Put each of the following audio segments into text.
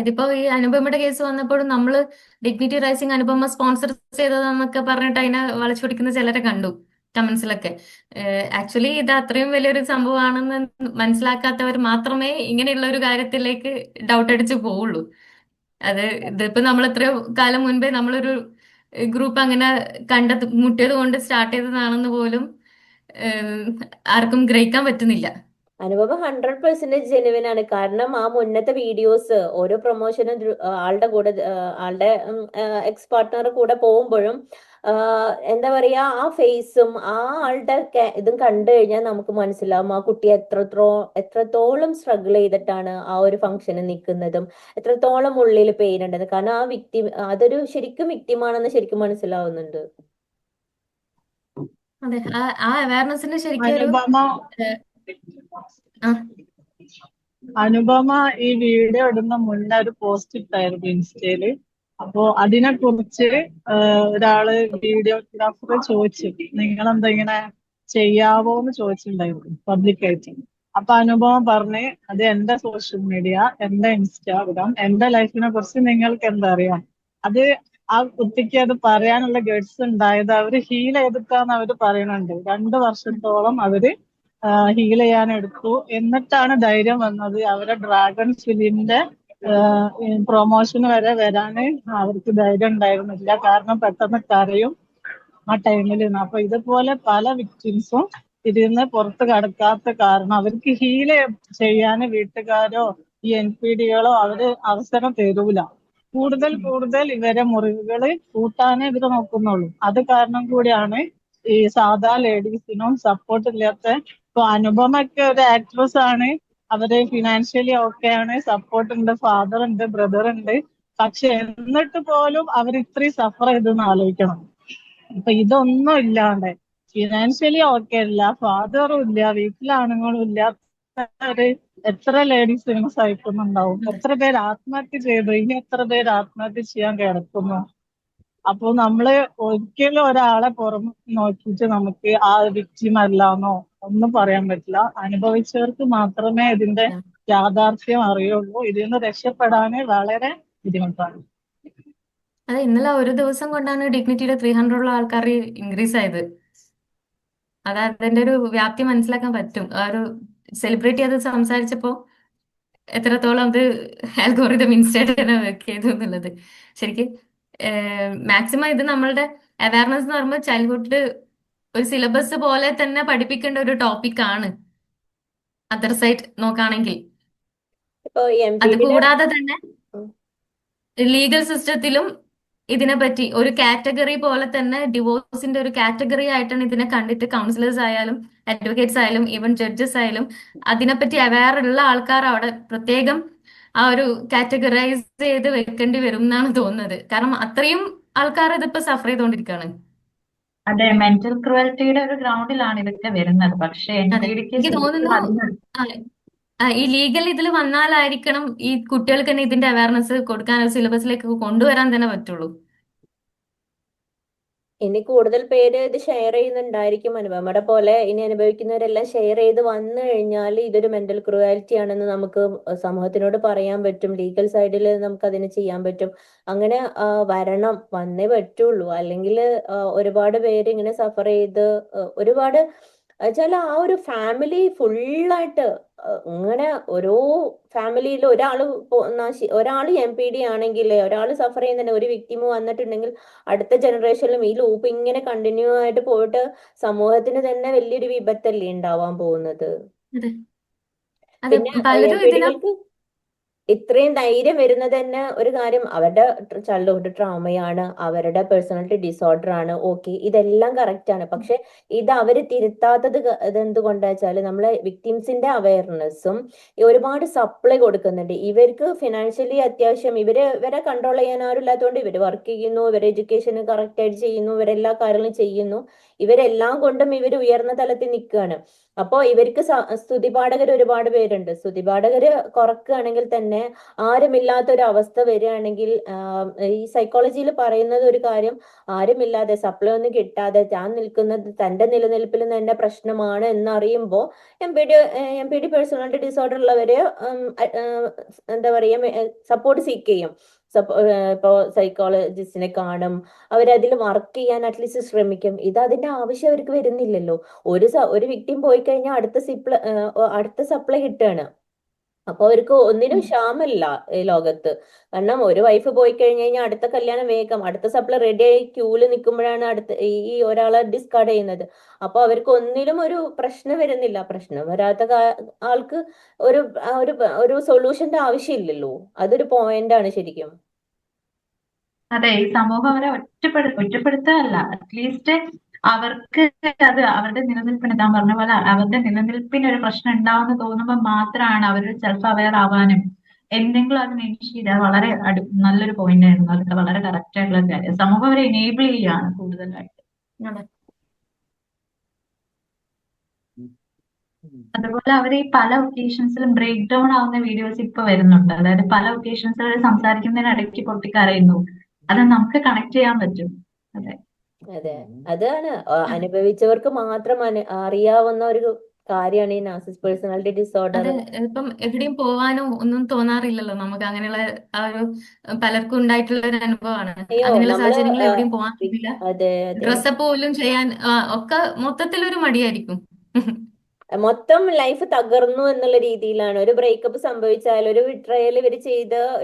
ഇതിപ്പോ ഈ അനുപമയുടെ കേസ് വന്നപ്പോഴും നമ്മള് ഡിഗ്നിറ്റി റൈസിങ് അനുപമ സ്പോൺസർ ചെയ്തതെന്നൊക്കെ പറഞ്ഞിട്ട് അതിനെ വളച്ചൊടിക്കുന്ന ചിലരെ കണ്ടു കമന്റ്സിലൊക്കെ. ആക്ച്വലി ഇത് അത്രയും വലിയൊരു സംഭവമാണെന്ന് മനസ്സിലാക്കാത്തവർ മാത്രമേ ഇങ്ങനെയുള്ള ഒരു കാര്യത്തിലേക്ക് ഡൗട്ട് അടിച്ച് പോവുള്ളൂ. അത് ഇതിപ്പോ നമ്മൾ എത്രയോ കാലം മുൻപേ നമ്മളൊരു ഗ്രൂപ്പ് അങ്ങനെ മുട്ടിയത് കൊണ്ട് സ്റ്റാർട്ട് ചെയ്തതാണെന്ന് പോലും ഏഹ്, ആർക്കും ഗ്രഹിക്കാൻ പറ്റുന്നില്ല. അനുപമ 100% ജെനുവിൻ ആണ്. കാരണം ആ മുന്നത്തെ വീഡിയോസ് ഓരോ പ്രൊമോഷനും ആളുടെ കൂടെ ആളുടെ എക്സ് പാർട്ട്ണർ കൂടെ പോകുമ്പോഴും എന്താ പറയാ, ആ ഫേസും ആ ആളുടെ ഇതും കണ്ടു കഴിഞ്ഞാൽ നമുക്ക് മനസ്സിലാവും ആ കുട്ടി എത്രത്തോളം സ്ട്രഗിൾ ചെയ്തിട്ടാണ് ആ ഒരു ഫംഗ്ഷന് നിൽക്കുന്നതും എത്രത്തോളം ഉള്ളിൽ പെയിൻ ഉണ്ടെന്ന്. കാരണം ആ വിക്ടിം അതൊരു ശരിക്കും വിക്ടിമാണെന്ന് ശരിക്കും മനസ്സിലാവുന്നുണ്ട്. അതെ, ആ അവയർനെസ്സിന് ശരിക്കും ഒരു അനുപമ ഏഹ്, ആ അനുപമ ഈ വീഡിയോ ഇടുന്ന മുന്നേ ഒരു പോസ്റ്റ് ഇട്ടായിരുന്നു ഇൻസ്റ്റയില്. അപ്പോ അതിനെ കുറിച്ച് ഒരാള് വീഡിയോഗ്രാഫർ ചോദിച്ചു, നിങ്ങളെന്താ ഇങ്ങനെ ചെയ്യാവോ എന്ന് ചോദിച്ചിട്ടുണ്ടായിരുന്നു പബ്ലിക്കായിട്ട്. അപ്പൊ അനുപമ പറഞ്ഞ്, അത് എന്റെ സോഷ്യൽ മീഡിയ, എന്റെ ഇൻസ്റ്റാഗ്രാം, എന്റെ ലൈഫിനെ കുറിച്ച് നിങ്ങൾക്ക് എന്താ അറിയാം. അത് ആ കുട്ടിക്ക് അത് പറയാനുള്ള ഗഡ്സ് ഉണ്ടായത് അവര് ഹീൽ ചെയ്തിട്ടാന്ന് അവര് പറയുന്നുണ്ട്. 2 വർഷത്തോളം അവര് ഹീൽ ചെയ്യാൻ എടുത്തു. എന്നിട്ടാണ് ധൈര്യം വന്നത് അവരെ ഡ്രാഗൺ ഫിലിമിന്റെ പ്രൊമോഷന് വരെ വരാന് അവർക്ക് ധൈര്യം ഉണ്ടായിരുന്നില്ല. കാരണം പെട്ടെന്ന് കരയും ആ ടൈമിൽ. അപ്പൊ ഇതുപോലെ പല വിക്ടിംസും ഇതിന്ന് പുറത്ത് കടക്കാത്ത കാരണം അവർക്ക് ഹീല് ചെയ്യാന് വീട്ടുകാരോ ഈ NPD കളോ അവര് അവസരം തരൂല. കൂടുതൽ കൂടുതൽ ഇവരെ മുറിവുകൾ കൂട്ടാനേ ഇവര് നോക്കുന്നുള്ളൂ. അത് കാരണം കൂടിയാണ് ഈ സാധാ ലേഡീസിനും സപ്പോർട്ട് ഇല്ലാത്ത. ഇപ്പൊ അനുപമൊക്കെ ഒരു ആക്ട്രസ് ആണ്, അവര് ഫിനാൻഷ്യലി ഓക്കെ ആണ്, സപ്പോർട്ട് ഉണ്ട്, ഫാദർ ഉണ്ട്, ബ്രദർ ഉണ്ട്. പക്ഷെ എന്നിട്ട് പോലും അവർ ഇത്രയും സഫർ ചെയ്തെന്ന് ആലോചിക്കണം. അപ്പൊ ഇതൊന്നും ഇല്ലാണ്ട് ഫിനാൻഷ്യലി ഓക്കെ അല്ല, ഫാദറും ഇല്ല, വീട്ടിലാണുങ്ങളും ഇല്ലാത്തവര് എത്ര ലേഡീസ് ഇതിന് സഹിക്കുന്നുണ്ടാവും. അതെ. എത്ര പേര് ആത്മഹത്യ ചെയ്തു, ഇനി എത്ര പേര് ആത്മഹത്യ ചെയ്യാൻ കിടക്കുന്നു. അപ്പൊ നമ്മള് ഒരിക്കലും ഒരാളെ പുറം നോക്കിയിട്ട് നമുക്ക് ആ വിക്ടിം അല്ലാന്നോ ഒന്നും പറയാൻ പറ്റില്ല. അനുഭവിച്ചവർക്ക് മാത്രമേ ഇതിന്റെ യാഥാർത്ഥ്യം അറിയുള്ളൂ. ഇതിൽ നിന്ന് രക്ഷപ്പെടാന് വളരെ ബുദ്ധിമുട്ടാണ്. അതെ, ഇന്നലെ ഒരു ദിവസം കൊണ്ടാണ് ഡിഗ്നിറ്റിയുടെ 300 ആൾക്കാർ ഇൻക്രീസ് ആയത്. അത് അതിന്റെ ഒരു വ്യാപ്തി മനസ്സിലാക്കാൻ പറ്റും. ആ ഒരു സെലിബ്രിറ്റി അത് സംസാരിച്ചപ്പോ എത്രത്തോളം അത് ആൽഗോറിതം ഇൻസ്റ്റേറ്റ് തന്നെ വർക്ക് ചെയ്തു എന്നുള്ളത്. ശരിക്കും മാക്സിമം ഇത് നമ്മളുടെ അവയർനെസ് എന്ന് പറയുമ്പോൾ ചൈൽഡ്ഹുഡ് ഒരു സിലബസ് പോലെ തന്നെ പഠിപ്പിക്കേണ്ട ഒരു ടോപ്പിക് ആണ് അതർ സൈഡ് നോക്കുകയാണെങ്കിൽ. ഇപ്പൊ അത് MPD കൂടാതെ തന്നെ ലീഗൽ സിസ്റ്റത്തിലും ഇതിനെപ്പറ്റി ഒരു കാറ്റഗറി പോലെ തന്നെ ഡിവോഴ്സിന്റെ ഒരു കാറ്റഗറി ആയിട്ടാണ് ഇതിനെ കണ്ടിട്ട് കൗൺസിലേഴ്സ് ആയാലും അഡ്വക്കേറ്റ്സ് ആയാലും ഈവൻ ജഡ്ജസ് ആയാലും അതിനെപ്പറ്റി അവയർ ഉള്ള ആൾക്കാർ അവിടെ പ്രത്യേകം ആ ഒരു കാറ്റഗറൈസ് ചെയ്ത് വെക്കേണ്ടി വരും എന്നാണ് തോന്നുന്നത്. കാരണം അത്രയും ആൾക്കാർ ഇതിപ്പോ സഫർ ചെയ്തുകൊണ്ടിരിക്കുകയാണ്. അതെ, മെന്റൽ ക്രുവൽറ്റിയുടെ ഒരു ഗ്രൗണ്ടിലാണ് ഇതൊക്കെ വരുന്നത്. പക്ഷെ എൻ അതെ, പി ഡിക്ക് എനിക്ക് ശരിക്കും തോന്നുന്നു അതിന് ആ, ഈ ലീഗൽ ഇതിൽ വന്നാലായിരിക്കണം ഈ കുട്ടികൾക്ക് തന്നെ ഇതിന്റെ അവയർനെസ് കൊടുക്കാൻ ഒരു സിലബസിലേക്ക് കൊണ്ടുവരാൻ തന്നെ പറ്റുള്ളൂ. ഇനി കൂടുതൽ പേര് ഇത് ഷെയർ ചെയ്യുന്നുണ്ടായിരിക്കും. അനുപമയുടെ പോലെ ഇനി അനുഭവിക്കുന്നവരെല്ലാം ഷെയർ ചെയ്ത് വന്നു കഴിഞ്ഞാൽ ഇതൊരു മെന്റൽ ക്രുവാലിറ്റി ആണെന്ന് നമുക്ക് സമൂഹത്തിനോട് പറയാൻ പറ്റും. ലീഗൽ സൈഡിൽ നമുക്ക് അതിന് ചെയ്യാൻ പറ്റും. അങ്ങനെ വന്നേ പറ്റുള്ളൂ. അല്ലെങ്കിൽ ഒരുപാട് പേര് ഇങ്ങനെ സഫർ ചെയ്ത് ഒരുപാട് വെച്ചാൽ ആ ഒരു ഫാമിലി ഫുള്ളായിട്ട് ഇങ്ങനെ ഓരോ ഫാമിലിയിൽ ഒരാള് MPD ആണെങ്കിൽ ഒരാൾ സഫർ ചെയ്യുന്നുണ്ട്, ഒരു വിക്ടിമ് വന്നിട്ടുണ്ടെങ്കിൽ അടുത്ത ജനറേഷനിലും ഈ ലൂപ്പ് ഇങ്ങനെ കണ്ടിന്യൂ ആയിട്ട് പോയിട്ട് സമൂഹത്തിന് തന്നെ വലിയൊരു വിപത്തല്ലേ ഉണ്ടാവാൻ പോകുന്നത്. അതെ, അതെ, പിന്നെ പലരും ഇതിനെ MPD-കൾക്ക് ഇത്രയും ധൈര്യം വരുന്നത് തന്നെ ഒരു കാര്യം അവരുടെ ചൈൽഡ്ഹുഡ് ട്രോമയാണ്, അവരുടെ പേഴ്സണാലിറ്റി ഡിസോർഡർ ആണ്. ഓക്കെ, ഇതെല്ലാം കറക്റ്റ് ആണ്. പക്ഷെ ഇത് അവര് തിരുത്താത്തത് ഇതെന്തുകൊണ്ടാ വെച്ചാല് നമ്മളെ വിക്ടിംസിന്റെ അവയർനെസ്സും ഒരുപാട് സപ്ലൈ കൊടുക്കുന്നുണ്ട്. ഇവർക്ക് ഫിനാൻഷ്യലി അത്യാവശ്യം ഇവരെ കൺട്രോൾ ചെയ്യാൻ ആരും ഇല്ലാത്തതുകൊണ്ട് ഇവര് വർക്ക് ചെയ്യുന്നു, ഇവരെ എഡ്യൂക്കേഷൻ കറക്റ്റ് ആയിട്ട് ചെയ്യുന്നു, ഇവരെല്ലാ കാര്യങ്ങളും ചെയ്യുന്നു. ഇവരെല്ലാം കൊണ്ടും ഇവർ ഉയർന്ന തലത്തിൽ നിൽക്കുകയാണ്. അപ്പോ ഇവർക്ക് സ്തുതിപാഠകർ ഒരുപാട് പേരുണ്ട്. സ്തുതിപാഠകര് കുറക്കുകയാണെങ്കിൽ തന്നെ ആരുമില്ലാത്ത ഒരു അവസ്ഥ വരികയാണെങ്കിൽ ഈ സൈക്കോളജിയിൽ പറയുന്നത് ഒരു കാര്യം, ആരുമില്ലാതെ സപ്ലൈ ഒന്നും കിട്ടാതെ താൻ നിൽക്കുന്നത് തന്റെ നിലനിൽപ്പിൽ തന്നെ പ്രശ്നമാണ് എന്നറിയുമ്പോൾ M P D personality disorder ഉള്ളവര് എന്താ പറയുക സപ്പോർട്ട് സീക്ക് ചെയ്യും. ഇപ്പോ സൈക്കോളജിസ്റ്റിനെ കാണും, അവരതിൽ വർക്ക് ചെയ്യാൻ അറ്റ്ലീസ്റ്റ് ശ്രമിക്കും. ഇത് അതിന്റെ ആവശ്യം അവർക്ക് വരുന്നില്ലല്ലോ. ഒരു വിക്ടിം പോയി കഴിഞ്ഞാൽ അടുത്ത സപ്ലൈ കിട്ടുകയാണ്. അപ്പൊ അവർക്ക് ഒന്നിനും ക്ഷാമല്ല ഈ ലോകത്ത്. കാരണം ഒരു വൈഫ് പോയി കഴിഞ്ഞു കഴിഞ്ഞാൽ അടുത്ത കല്യാണം വേഗം, അടുത്ത സപ്ലൈ റെഡി ആയി ക്യൂല് നിൽക്കുമ്പോഴാണ് ഈ ഒരാളെ ഡിസ്കാർഡ് ചെയ്യുന്നത്. അപ്പൊ അവർക്ക് ഒന്നിലും ഒരു പ്രശ്നം വരുന്നില്ല. പ്രശ്നം വരാത്ത ആൾക്ക് ഒരു ഒരു ഒരു സൊല്യൂഷന്റെ ആവശ്യമില്ലല്ലോ. അതൊരു പോയിന്റാണ് ശരിക്കും. അതെ, ഈ സമൂഹം അവരെ ഒറ്റപ്പെടുത്തുകയല്ല, അറ്റ്ലീസ്റ്റ് അവർക്ക് അത് അവരുടെ നിലനിൽപ്പിന്, താൻ പറഞ്ഞ പോലെ അവരുടെ നിലനിൽപ്പിന് ഒരു പ്രശ്നം ഉണ്ടാവുമെന്ന് തോന്നുമ്പോൾ മാത്രമാണ് അവർ സെൽഫ് അവെയർ ആവാനും എന്തെങ്കിലും അതിന് ഇനിഷ്യേറ്റ് ചെയ്താൽ വളരെ നല്ലൊരു പോയിന്റ് ആയിരുന്നു. അതൊക്കെ വളരെ കറക്റ്റ് ആയിട്ടുള്ള ഒരു കാര്യം. സമൂഹം അവരെ എനേബിൾ ചെയ്യുകയാണ് കൂടുതലായിട്ട്. അതെ. അതുപോലെ അവർ ഈ പല ഒക്കേഷൻസിലും ബ്രേക്ക് ഡൗൺ ആവുന്ന വീഡിയോസ് ഇപ്പൊ വരുന്നുണ്ട്. അതായത് പല ഒക്കേഷൻസിൽ സംസാരിക്കുന്നതിനിടയ്ക്ക് പൊട്ടിക്കരയുന്നു. അത് നമുക്ക് കണക്ട് ചെയ്യാൻ പറ്റും. അതെ, അതെ, അതാണ് അനുഭവിച്ചവർക്ക് മാത്രം അറിയാവുന്ന ഒരു കാര്യമാണ് ഈ നാർസിസിസ്റ്റ് പേഴ്സണാലിറ്റി ഡിസോർഡർ. അത് ഇപ്പം എവിടെയും പോവാനോ ഒന്നും തോന്നാറില്ലല്ലോ നമുക്ക്. അങ്ങനെയുള്ള ആ ഒരു പലർക്കും ഉണ്ടായിട്ടുള്ള ഒരു അനുഭവമാണ്. അയ്യോ, അങ്ങനെയുള്ള നമ്മള് സാഹചര്യങ്ങളിൽ എവിടെയും പോകാൻ പറ്റില്ല. അതെ അതെ, ഡ്രസ്സപ്പ് പോലും ചെയ്യാൻ ഒക്കെ മൊത്തത്തിലൊരു മടിയായിരിക്കും. മൊത്തം ലൈഫ് തകർന്നു എന്നുള്ള രീതിയിലാണ്. ഒരു ബ്രേക്കപ്പ് സംഭവിച്ചാൽ, ഒരു വിട്രയൽ ഇവർ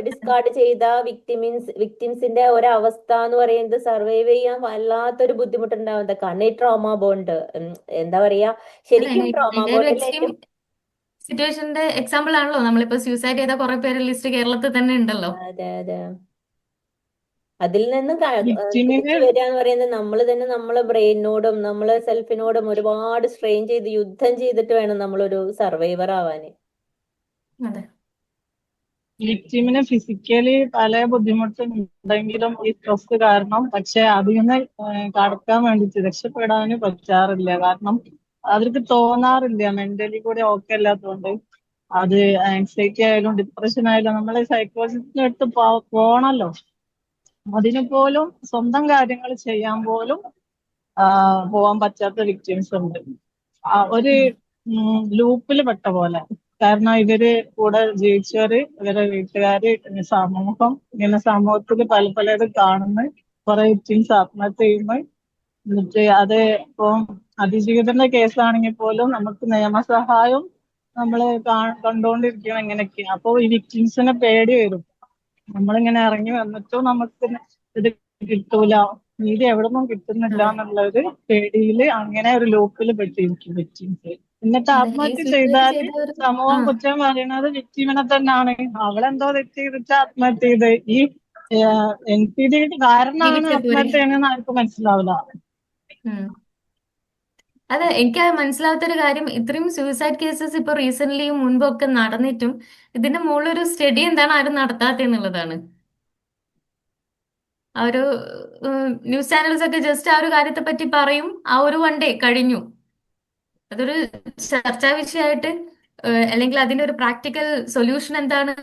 ഡിസ്കാർഡ് ചെയ്ത വിക്ടിംസിന്റെ ഒരവസ്ഥ എന്ന് പറയുന്നത് സർവൈവ് ചെയ്യാൻ വല്ലാത്തൊരു ബുദ്ധിമുട്ടുണ്ടാവുന്നത്. കാരണം ഈ ട്രോമ ബോണ്ട്, എന്താ പറയാ, അതെ, ശരിക്കും ട്രോമ ഇതിന്റെ ഒരു എക്സ്ട്രീം ബോണ്ടിലേക്ക്. സിറ്റുവേഷന്റെ എക്സാമ്പിൾ ആണല്ലോ നമ്മളിപ്പോ സൂസൈഡ് ചെയ്ത കുറെ പേര് ലിസ്റ്റ് കേരളത്തിൽ തന്നെ ഉണ്ടല്ലോ. അതെ അതെ, അതിൽ നിന്ന് വിക്ടിമിന് തിരിച്ചു വരിക എന്ന് പറയുന്നത് നമ്മൾ തന്നെ നമ്മളെ ബ്രെയിനോടും നമ്മളെ സെൽഫിനോടും ഒരുപാട് സ്ട്രെയിൻ ചെയ്ത് യുദ്ധം ചെയ്തിട്ട് വേണം നമ്മളൊരു സർവൈവർ ആവാന്. അതെ. വിക്ടിമിന് ഫിസിക്കലി പല ബുദ്ധിമുട്ടുണ്ടെങ്കിലും ഈ സ്ട്രെസ് കാരണം, പക്ഷെ അതിൽ നിന്ന് കടക്കാൻ വേണ്ടിയിട്ട് രക്ഷപ്പെടാനും പറ്റാറില്ല. കാരണം അവർക്ക് തോന്നാറില്ല, മെന്റലി കൂടി ഓക്കെ അല്ലാത്തതുകൊണ്ട്. അത് ആൻസൈറ്റി ആയാലും ഡിപ്രഷൻ ആയാലും നമ്മളെ സൈക്കോളജിസ്റ്റിന്റെ അടുത്ത് പോണല്ലോ. അതിന് പോലും സ്വന്തം കാര്യങ്ങൾ ചെയ്യാൻ പോലും പോവാൻ പറ്റാത്ത വിക്ടിംസ് ഉണ്ട്. ഒരു ലൂപ്പിൽ പെട്ട പോലെ. കാരണം ഇവര് കൂടെ ജീവിച്ചവര്, ഇവരെ വീട്ടുകാര്, സമൂഹം, ഇങ്ങനെ സമൂഹത്തിൽ പല പലതും കാണുന്നു. കുറെ വിക്ടിംസ് ആത്മഹത്യ ചെയ്യുന്നു. എന്നിട്ട് അത് ഇപ്പം അതിജീവിതന്റെ കേസാണെങ്കിൽ പോലും നമുക്ക് നിയമസഹായം നമ്മള് കണ്ടുകൊണ്ടിരിക്കണം ഇങ്ങനെയൊക്കെ. അപ്പൊ ഈ വിക്ടിംസിനെ പേടി വരും. നമ്മളിങ്ങനെ ഇറങ്ങി വന്നിട്ടും നമുക്ക് ഇത് കിട്ടൂല, നീതി എവിടെ നിന്നും കിട്ടുന്നില്ല അതെ. എന്നുള്ള ഒരു പേടിയില് അങ്ങനെ ഒരു ലൂപ്പിൽ പെട്ടിരിക്കും വിക്ടിംസ്. എന്നിട്ട് അതെ, ഈ ആത്മഹത്യ സൂസൈഡ് ചെയ്താല് ചെയ്തവർ ആ സമൂഹം കുറ്റം പറയുന്നത് വിക്ടിമിനെ തന്നെയാണ്. അവളെന്തോ തെറ്റ് ചെയ്തിട്ട് ആത്മഹത്യ ചെയ്ത്. ഈ NPD കാരണമാണ് ജീവിച്ചപ്പോര്. ആത്മഹത്യ ചെയ്യുന്നതെന്ന് ആർക്കും മനസ്സിലാവില്ല. ഉം. അതെ, എനിക്ക് മനസ്സിലാവാത്തൊരു കാര്യം, ഇത്രയും സൂസൈഡ് കേസസ് ഇപ്പൊ റീസെന്റ് മുൻപൊക്കെ നടന്നിട്ടും ഇതിന്റെ മുകളിൽ ഒരു സ്റ്റഡി എന്താണ് ആരും നടത്താത്തെന്നുള്ളതാണ്. ആ ഒരു ന്യൂസ് ചാനൽസ് ഒക്കെ ജസ്റ്റ് ആ ഒരു കാര്യത്തെ പറ്റി പറയും, ആ ഒരു വൺ ഡേ കഴിഞ്ഞു. അതൊരു ചർച്ചാ വിഷയമായിട്ട് അല്ലെങ്കിൽ അതിന്റെ ഒരു പ്രാക്ടിക്കൽ സൊല്യൂഷൻ എന്താണ്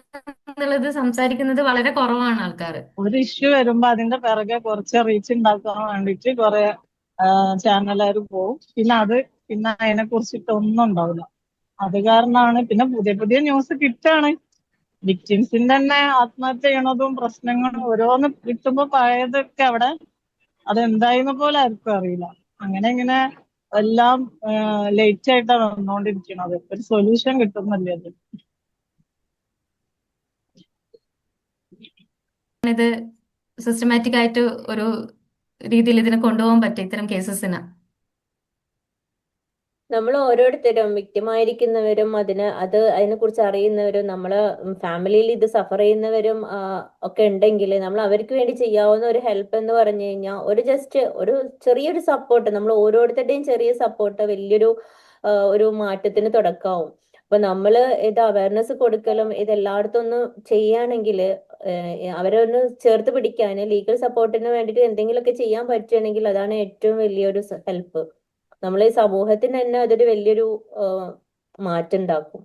എന്നുള്ളത് സംസാരിക്കുന്നത് വളരെ കുറവാണ് ആൾക്കാർ. ഒരു ഇഷ്യൂ വരുമ്പോ അതിന്റെ പിറകെ കുറച്ച് റീച്ച് ഉണ്ടാക്കാൻ വേണ്ടിയിട്ട് കുറെ ചാനലുകാർ പോവും. പിന്നെ അതിനെ കുറിച്ചിട്ട് ഒന്നും ഉണ്ടാവില്ല. അത് കാരണമാണ് പിന്നെ പുതിയ പുതിയ ന്യൂസ് കിട്ടാണ്. വിക്ടിംസിന്റെ തന്നെ ആത്മഹത്യ ചെയ്യണതും പ്രശ്നങ്ങളും ഓരോന്ന് കിട്ടുമ്പോ പഴയതൊക്കെ അവിടെ അതെന്തായെന്ന് പോലെ ആർക്കും അറിയില്ല. അങ്ങനെ എല്ലാം ലേറ്റ് ആയിട്ടാണ് വന്നുകൊണ്ടിരിക്കുന്നത്. ഒരു സൊല്യൂഷൻ കിട്ടുന്നില്ല അത്. ഇത് സിസ്റ്റമാറ്റിക് ആയിട്ട് ഒരു രീതിയിൽ ഇതിനെ കൊണ്ടുപോകാൻ പറ്റും ഇത്തരം കേസസിന്. നമ്മൾ ഓരോരുത്തരും വിക്ടിമായിരിക്കുന്നവരും അതിനെക്കുറിച്ച് അറിയുന്നവരും നമ്മളെ ഫാമിലിയിൽ ഇത് സഫർ ചെയ്യുന്നവരും ഒക്കെ ഉണ്ടെങ്കിൽ നമ്മൾ അവർക്ക് വേണ്ടി ചെയ്യാവുന്ന ഒരു ഹെൽപ്പ് എന്ന് പറഞ്ഞു കഴിഞ്ഞാൽ ഒരു ചെറിയൊരു സപ്പോർട്ട്, നമ്മൾ ഓരോരുത്തരുടെയും ചെറിയ സപ്പോർട്ട് വലിയൊരു ഒരു മാറ്റത്തിന് തുടക്കമാവും. അപ്പൊ നമ്മൾ ഇത് അവയർനെസ് കൊടുക്കലും ഇത് എല്ലായിടത്തും ഒന്ന് ചെയ്യുകയാണെങ്കിൽ, അവരെ ഒന്ന് ചേർത്ത് പിടിക്കാൻ ലീഗൽ സപ്പോർട്ടിന് വേണ്ടിയിട്ട് എന്തെങ്കിലുമൊക്കെ ചെയ്യാൻ പറ്റുകയാണെങ്കിൽ അതാണ് ഏറ്റവും വലിയൊരു ഹെൽപ്പ്. നമ്മളെ ഈ സമൂഹത്തിന് തന്നെ അതൊരു വലിയൊരു മാറ്റം ഉണ്ടാക്കും.